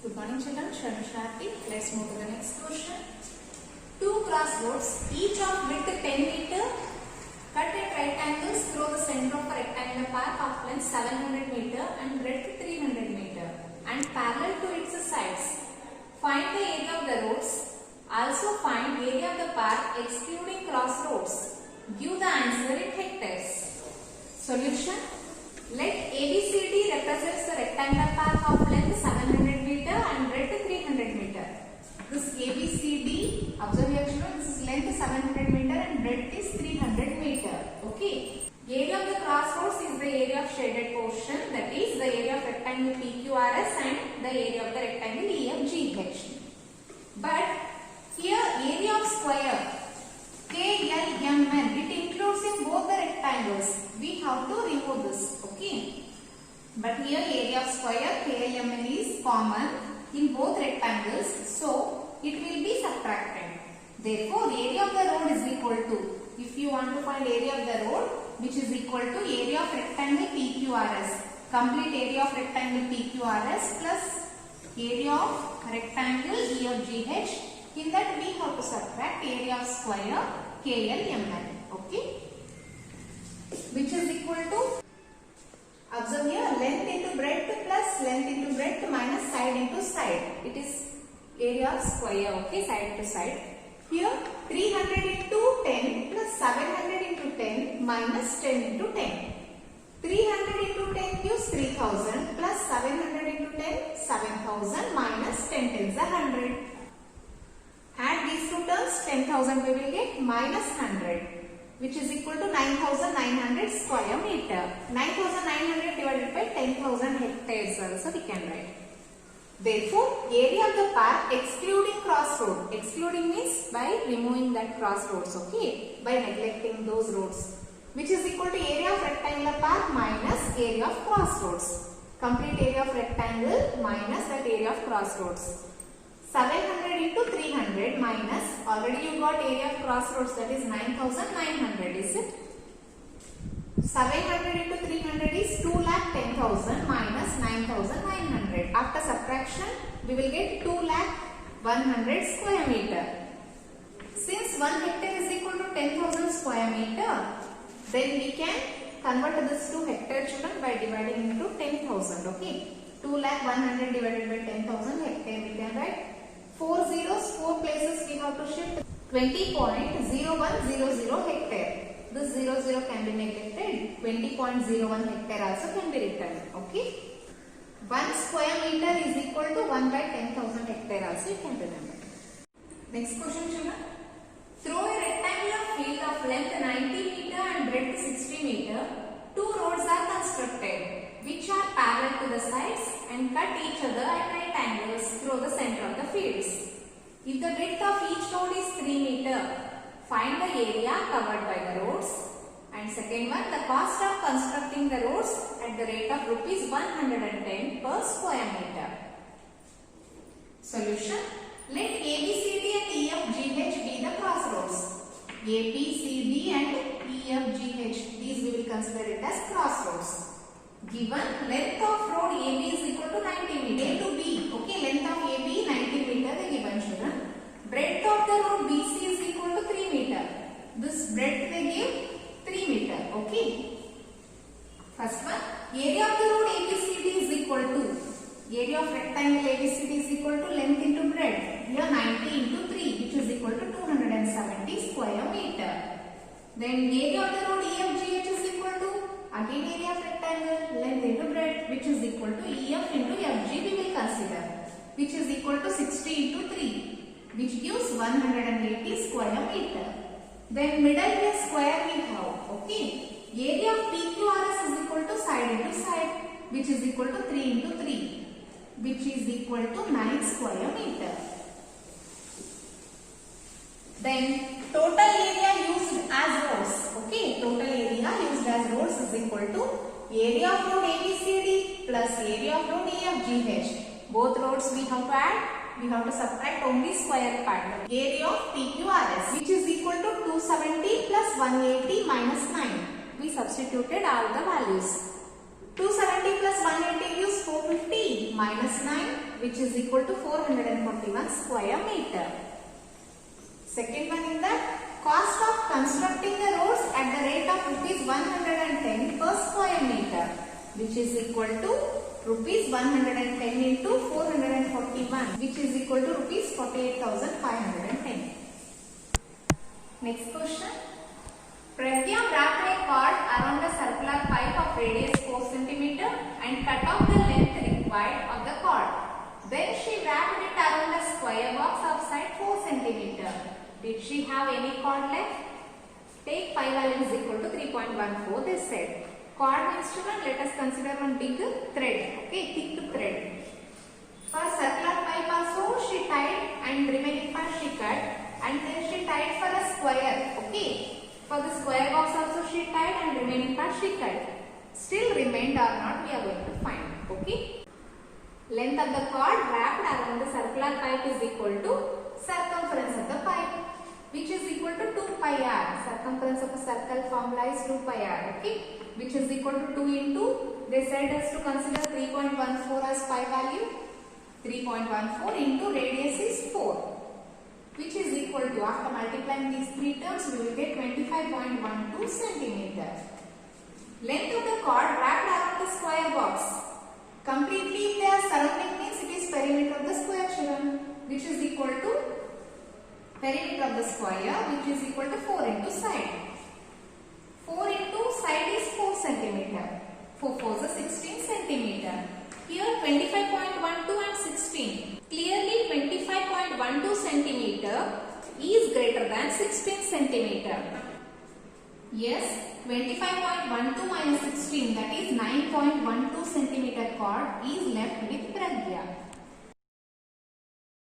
Good morning children, Sharmishati. Let's move to the next question. Two crossroads, each of width 10 meter, cut at right angles through the center of a rectangular path of length 700 meter and breadth 300 meter and parallel to its sides. Find the area of the roads. Also find area of the path excluding crossroads. Give the answer in hectares. Solution. Let ABCD represents the rectangular path of length 700 meter and breadth 300 meter. This ABCD, observe here children, this is length 700 meter and breadth is 300 meter. Okay. Area of the crossroads is the area of shaded portion, that is the area of rectangle PQRS and the area of the rectangle EFGH. But here area of square KLMN, it includes in both the rectangles. We have to remove this. Okay. But here area of square KLMN is common in both rectangles. So it will be subtracted. Therefore area of the road is equal to, if you want to find area of the road, which is equal to area of rectangle PQRS. Complete area of rectangle PQRS plus area of rectangle EFGH. In that we have to subtract area of square KLMN. Okay. Which is equal to, observe here, length into breadth plus length into breadth minus side into side. It is area of square. Okay, side to side. Here 300 into 10 plus 700 into 10 minus 10 into 10. 300 into 10 gives 3000 plus 700 into 10 7000 minus 10 tens are 100. Add these two terms, 10,000 we will get minus 100, which is equal to 9,900 square meter. 9,900 divided by 10,000 hectares also we can write. Therefore, area of the path excluding crossroad. Excluding means by removing that crossroads, okay, by neglecting those roads, which is equal to area of rectangular path minus area of crossroads. Complete area of rectangle minus that area of crossroads. 700 into 300 minus, already you got area of crossroads, that is 9,900, is it? 700 into 300 is 2,10,000 minus 9,900. After subtraction, we will get 2,100 square meter. Since 1 hectare is equal to 10,000 square meter, then we can convert this to hectare children by dividing into 10,000. Okay. 2,100 divided by 10,000 hectare we can write. 4 zeros, 4 places we have to shift. 20.0100 hectare. This 00 can be neglected. 20.01 hectare also can be written. Okay. 1 square meter is equal to 1 by 10,000 hectare also you can remember. Next question children. Through a rectangular field of length 90 meter and breadth 60 meter, two roads are constructed which are parallel to the sides and cut each other at right angles through the center of the fields. If the breadth of each road is 3 meter, find the area covered by the roads. And second one, the cost of constructing the roads at the rate of rupees 110 per square meter. Solution. Let ABCD and EFGH be the crossroads. ABCD and EFGH, these we will consider it as crossroads. Given length of road AB is equal to 90 meter. A to B. Okay, length of AB 90 meter they given children. Breadth of the road BC is equal to 3 meter. This breadth they give 3 meter. Okay. First one, area of the road ABCD is equal to, area of rectangle ABCD is equal to length into breadth. Here 90 into 3, which is equal to 270 square meter. Then area of the road EFGH is equal to, again area of rectangle, length into breadth, which is equal to EF into FG we will consider, which is equal to 60 into 3, which gives 180 square meter. Then middle here square we have, okay. Area of PQRS is equal to side into side, which is equal to 3 into 3, which is equal to 9 square meter. Then total area used as roads, okay. Total area used as roads is equal to area of road ABCD plus area of road EFGH. Both roads we have to add. We have to subtract only square part. Area of PQRS, which is equal to 270 plus 180 minus 9. We substituted all the values. 270 plus 180 gives 450 minus 9, which is equal to 441 square meter. Second one is that cost of constructing the roads at the rate of rupees 110 per square meter, which is equal to rupees 110 into 441, which is equal to rupees 48,510. Next question. Pragya wrapped a cord around a circular pipe of radius 4 cm and cut off the length required of the cord. Then she wrapped it around a square box of side 4 cm. Did she have any cord left? Take pi value is equal to 3.14, they said. Cord means children, let us consider one big thread, okay, thick thread. For circular pipe also she tied and remaining part she cut, and then she tied for a square, okay. For the square box also she tied and remaining part she cut. Still remained or not we are going to find, okay. Length of the cord wrapped around the circular pipe is equal to circumference of the pipe, which is equal to 2 pi r. Circumference of a circle formula is 2 pi r, okay, which is equal to 2 into, they said us to consider 3.14 as pi value. 3.14 into radius is 4, which is equal to, after multiplying these three terms, we will get 25.12 centimeter. Length of the cord wrapped around the square box. Completely if they are surrounding means it is perimeter of the square, children, which is equal to perimeter of the square, which is equal to 4 into side. 4 into side is 4 centimeter. 4 4 is 16 centimeter. Here 25.12 and 16. Clearly 25.12 centimeter is greater than 16 centimeter. Yes, 25.12 minus 16, that is 9.12 centimeter cord is left with